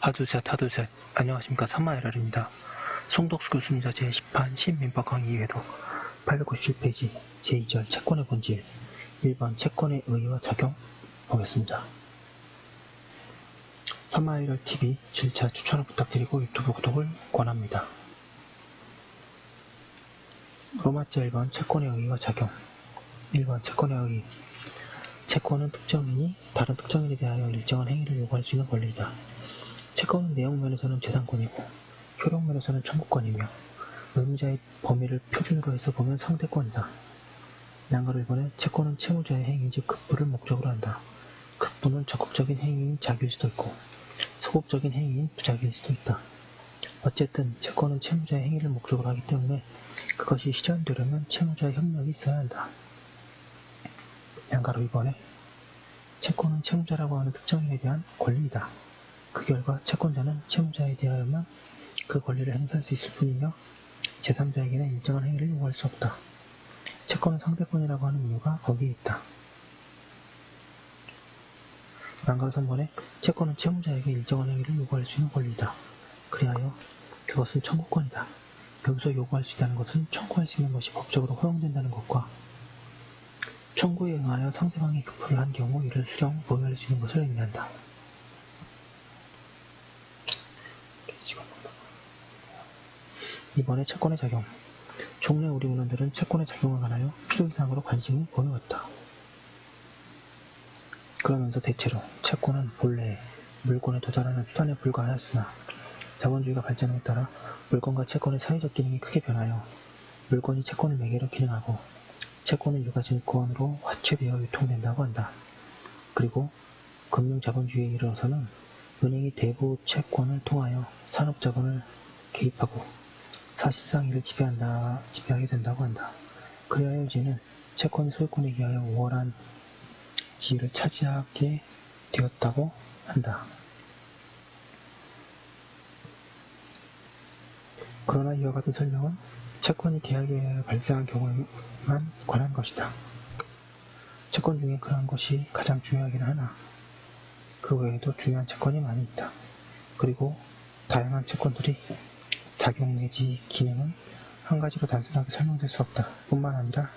하두셋 하두셋. 안녕하십니까. 삼마에랄입니다. 송덕수 교수님자 제10판 시민법 강의 2회도 897페이지 제2절 채권의 본질 1번 채권의 의의와 작용 보겠습니다. 삼마에랄TV 7차 추천을 부탁드리고 유튜브 구독을 권합니다. 로마자 1번 채권의 의의와 작용. 1번 채권의 의의. 채권은 특정인이 다른 특정인에 대하여 일정한 행위를 요구할 수 있는 권리이다. 채권은 내용면에서는 재산권이고 효력면에서는 청구권이며 의무자의 범위를 표준으로 해서 보면 상대권이다. 양가로 1번에 채권은 채무자의 행위 즉 급부를 목적으로 한다. 급부는 적극적인 행위인 자기일 수도 있고 소극적인 행위인 부자기일 수도 있다. 어쨌든 채권은 채무자의 행위를 목적으로 하기 때문에 그것이 실현되려면 채무자의 협력이 있어야 한다. 양가로 2번에 채권은 채무자라고 하는 특정인에 대한 권리이다. 그 결과 채권자는 채무자에 대하여만 그 권리를 행사할 수 있을 뿐이며 제3자에게는 일정한 행위를 요구할 수 없다. 채권은 상대권이라고 하는 이유가 거기에 있다. 양가로 3번에 채권은 채무자에게 일정한 행위를 요구할 수 있는 권리이다. 그리하여 그것은 청구권이다. 여기서 요구할 수 있다는 것은 청구할 수 있는 것이 법적으로 허용된다는 것과 청구에 응하여 상대방이 급부를 한 경우 이를 수령, 보유할 수 있는 것을 의미한다. 이번에 채권의 작용. 종래 우리 문헌들은 채권의 작용에 관하여 필요이상으로 관심을 보여왔다. 그러면서 대체로 채권은 본래 물건에 도달하는 수단에 불과하였으나 자본주의가 발전함에 따라 물건과 채권의 사회적 기능이 크게 변하여 물건이 채권을 매개로 기능하고 채권은 유가증권으로 화체되어 유통된다고 한다. 그리고 금융자본주의에 이르러서는 은행이 대부 채권을 통하여 산업자본을 개입하고 사실상 이를 지배하게 된다고 한다. 그리하여 이제는 채권이 소유권에 의하여 우월한 지위를 차지하게 되었다고 한다. 그러나 이와 같은 설명은 채권이 계약에 의하여 발생한 경우에만 관한 것이다. 채권 중에 그러한 것이 가장 중요하기는 하나 그 외에도 중요한 채권이 많이 있다. 그리고 다양한 채권들이 작용 내지 기능은 한 가지로 단순하게 설명될 수 없다. 뿐만 아니라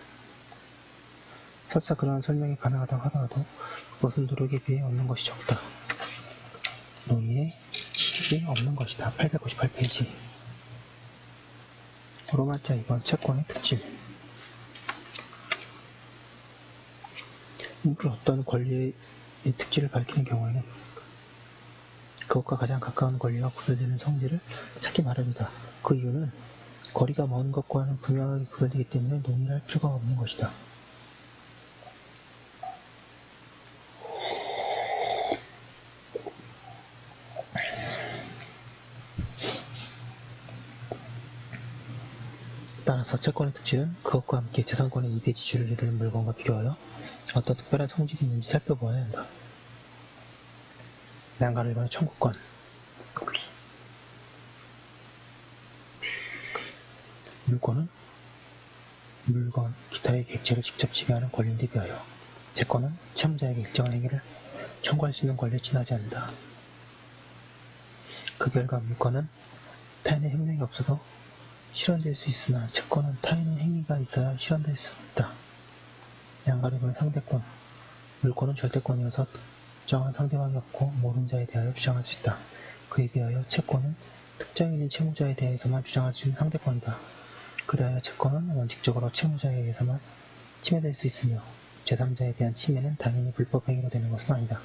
설사 그러한 설명이 가능하다고 하더라도 그것은 노력에 비해 얻는 것이 적다. 논의에 이익이 없는 것이다. 898페이지 로마자 2번 채권의 특질. 어떤 권리의 특질을 밝히는 경우에는 그것과 가장 가까운 권리와 구별되는 성질을 찾기 마련이다. 그 이유는 거리가 먼 것과는 분명하게 구별되기 때문에 논의를 할 필요가 없는 것이다. 따라서 채권의 특질은 그것과 함께 재산권의 2대 지주를 이루는 물건과 비교하여 어떤 특별한 성질이 있는지 살펴보아야 한다. 양가로 1번의 청구권. 물건은 물건, 기타의 객체를 직접 지배하는 권리인데 비하여 채권은 채무자에게 일정한 행위를 청구할 수 있는 권리에 지나지 않는다. 그 결과 물건은 타인의 협력이 없어도 실현될 수 있으나 채권은 타인의 행위가 있어야 실현될 수 없다. 양가로 1번의 상대권. 물건은 절대권이어서 특정한 상대방이 없고 모르는 자에 대하여 주장할 수 있다. 그에 비하여 채권은 특정인인 채무자에 대해서만 주장할 수 있는 상대권이다. 그리하여 채권은 원칙적으로 채무자에 의해서만 침해될 수 있으며 제3자에 대한 침해는 당연히 불법 행위로 되는 것은 아니다.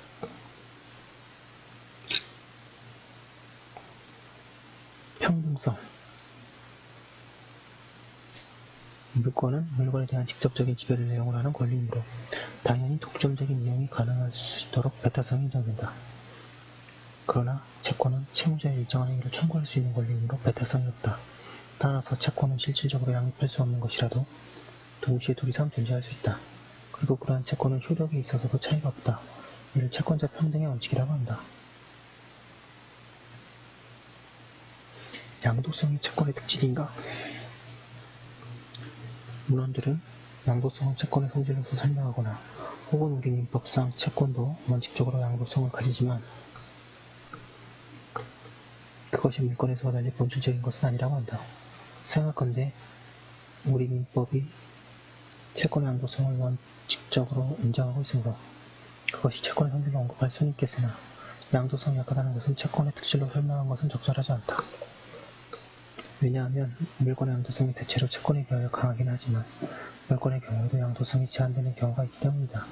평등성. 물건은 물건에 대한 직접적인 지배를 내용을 하는 권리이므로 당연히 독점적인 이용이 가능할 수 있도록 배타성이 인정된다. 그러나 채권은 채무자의 일정한 행위를 청구할 수 있는 권리이므로 배타성이 없다. 따라서 채권은 실질적으로 양립할 수 없는 것이라도 동시에 둘이서 존재할 수 있다. 그리고 그러한 채권은 효력에 있어서도 차이가 없다. 이를 채권자 평등의 원칙이라고 한다. 양도성이 채권의 특질인가? 문헌들은 양도성은 채권의 성질로서 설명하거나 혹은 우리 민법상 채권도 원칙적으로 양도성을 가지지만 그것이 물권에서와 달리 본질적인 것은 아니라고 한다. 생각컨대 우리 민법이 채권의 양도성을 원칙적으로 인정하고 있으므로 그것이 채권의 성질을 언급할 수는 있겠으나 양도성이 약하다는 것은 채권의 특질로 설명한 것은 적절하지 않다. 왜냐하면 물권의 양도성이 대체로 채권에 비하여 강하긴 하지만 물권의 경우에도 양도성이 제한되는 경우가 있기 때문이다.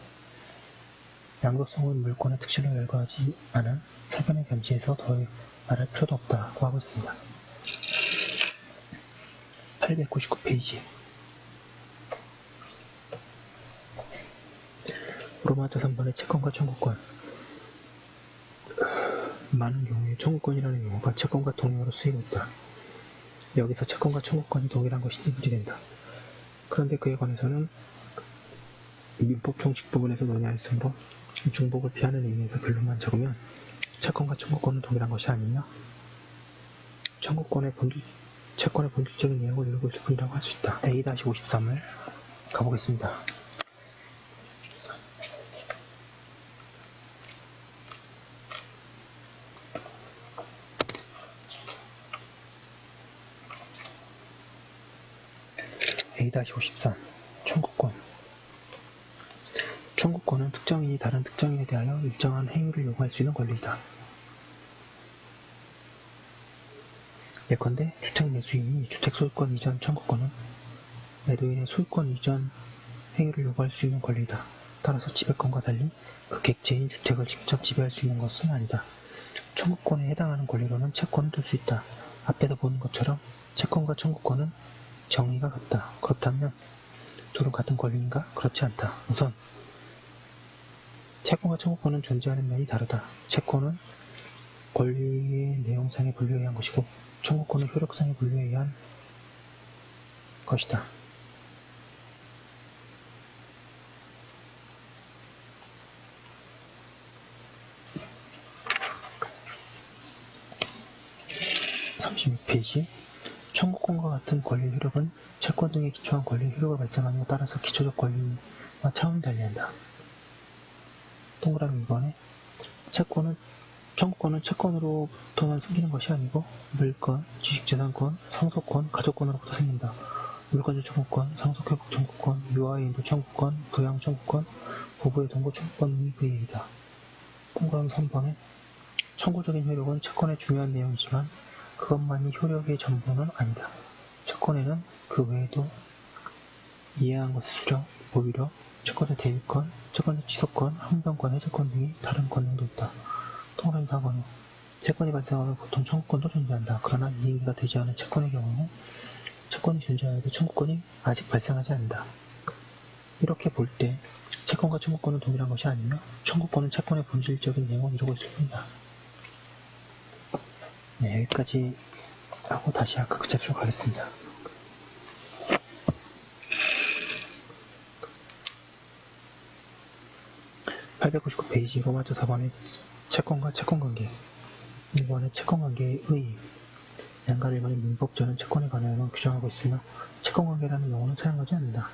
양도성은 물권의 특질로 열거하지 않은 사변의 견지에서 더 말할 필요도 없다고 하고 있습니다. 899페이지 로마자 3번의 채권과 청구권. 많은 경우에 청구권이라는 용어가 채권과 동일어로 쓰이고 있다. 여기서 채권과 청구권이 동일한 것이 문제된다. 그런데 그에 관해서는 민법 총칙 부분에서 논의하였으므로 중복을 피하는 의미에서 결론만 적으면 채권과 청구권은 동일한 것이 아니며 채권의 본질적인 내용을 이루고 있을 뿐이라고 할 수 있다. A-53을 가보겠습니다. A-53 청구권. 청구권은 특정인이 다른 특정인에 대하여 일정한 행위를 요구할 수 있는 권리이다. 예컨대 주택 매수인이 주택 소유권 이전 청구권은 매도인의 소유권 이전 행위를 요구할 수 있는 권리이다. 따라서 지배권과 달리 그 객체인 주택을 직접 지배할 수 있는 것은 아니다. 청구권에 해당하는 권리로는 채권을 둘 수 있다. 앞에서 보는 것처럼 채권과 청구권은 정의가 같다. 그렇다면 둘은 같은 권리인가? 그렇지 않다. 우선 채권과 청구권은 존재하는 면이 다르다. 채권은 권리의 내용상의 분류에 의한 것이고 청구권은 효력상의 분류에 의한 것이다. (36페이지) 청구권과 같은 권리 효력은 채권 등에 기초한 권리 효력을 발생하며 따라서 기초적 권리와 차원이 달리한다. 동그라미 2번에 청구권은 채권으로부터만 생기는 것이 아니고 물권, 지식재산권, 상속권, 가족권으로부터 생긴다. 물권적 청구권, 상속회복 청구권, 유아의 인도 청구권, 부양 청구권, 부부의 동거 청구권 등이 그 얘기다. 동그라미 3번에 청구적인 효력은 채권의 중요한 내용이지만 그것만이 효력의 전부는 아니다. 채권에는 그 외에도 이해한 것의 수령, 보유력, 채권의 대위권, 채권의 취소권, 항변권, 해제권 등이 다른 권능도 있다. 동그라미 4번에 채권이 발생하면 보통 청구권도 존재한다. 그러나 이행기가 되지 않은 채권의 경우는 채권이 존재하여도 청구권이 아직 발생하지 않는다. 이렇게 볼 때 채권과 청구권은 동일한 것이 아니며 청구권은 채권의 본질적인 내용을 이루고 있을 뿐이다. 네, 여기까지 하고 다시 아까 그 챕터로 가겠습니다. (899페이지) 로마자 4번의 채권과 채권관계. 1번의 채권관계의 의의. 양가 1번의 민법전은 채권에 관하여만 규정하고 있으며 채권관계라는 용어는 사용하지 않는다.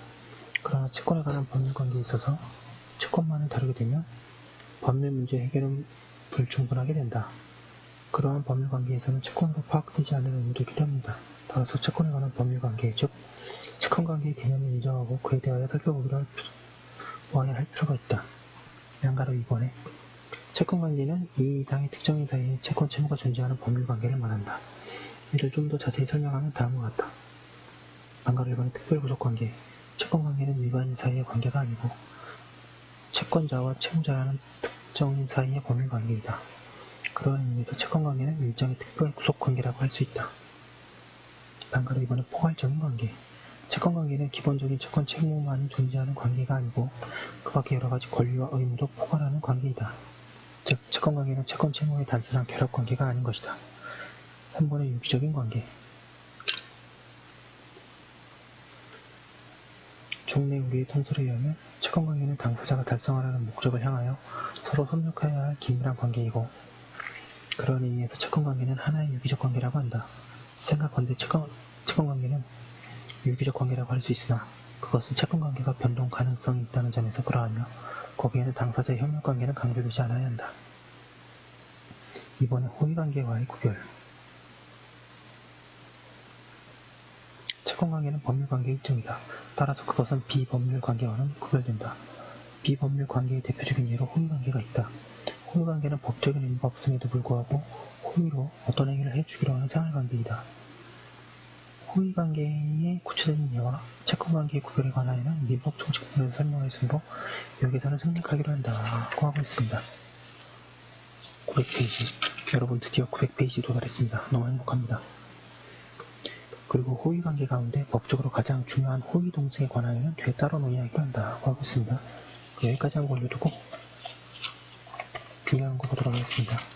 그러나 채권에 관한 법률관계에 있어서 채권만을 다루게 되면 법률 문제 해결은 불충분하게 된다. 그러한 법률관계에서는 채권으로 파악되지 않는 의무도 있기 때문이다. 따라서 채권에 관한 법률관계, 즉 채권관계의 개념을 인정하고 그에 대하여 살펴보아야 할 필요가 있다. 양가로 2번에 채권관계는 이 이상의 특정인 사이에 채권 채무가 존재하는 법률관계를 말한다. 이를 좀 더 자세히 설명하면 다음과 같다. 양가로 1번의 특별구속관계. 채권관계는 일반인 사이의 관계가 아니고 채권자와 채무자라는 특정인 사이의 법률관계이다. 그러한 의미에서 채권관계는 일종의 특별구속관계라고 할 수 있다. 반가로 2번은 포괄적인 관계. 채권관계는 기본적인 채권 채무만이 존재하는 관계가 아니고 그 밖에 여러가지 권리와 의무도 포괄하는 관계이다. 즉 채권관계는 채권 채무의 단순한 결합관계가 아닌 것이다. 3번의 유기적인 관계. 종래 우리의 통설에 의하면 채권관계는 당사자가 달성하라는 목적을 향하여 서로 협력해야 할 긴밀한 관계이고 그런 의미에서 채권관계는 하나의 유기적 관계라고 한다. 생각컨대 채권관계는 유기적 관계라고 할 수 있으나 그것은 채권관계가 변동 가능성이 있다는 점에서 그러하며 거기에는 당사자의 협력관계는 강조되지 않아야 한다. 이번에 호의관계와의 구별. 채권관계는 법률관계의 일종이다. 따라서 그것은 비법률관계와는 구별된다. 비법률관계의 대표적인 예로 호의관계가 있다. 호의관계는 법적인 의무가 없음에도 불구하고 호의로 어떤 행위를 해주기로 하는 생활관계이다. 호의관계의 구체적인 예와 채권관계의 구별에 관하여는 민법 총칙문에서 설명하였으므로 여기서는 생략하기로 한다고 하고 있습니다. 900페이지. 여러분 드디어 900페이지 도달했습니다. 너무 행복합니다. 그리고 호의관계 가운데 법적으로 가장 중요한 호의동승에 관하여는 뒤에 따로 논의하기로 한다고 하고 있습니다. 여기까지 하고 올려두고 중요한 거 보도록 하겠습니다.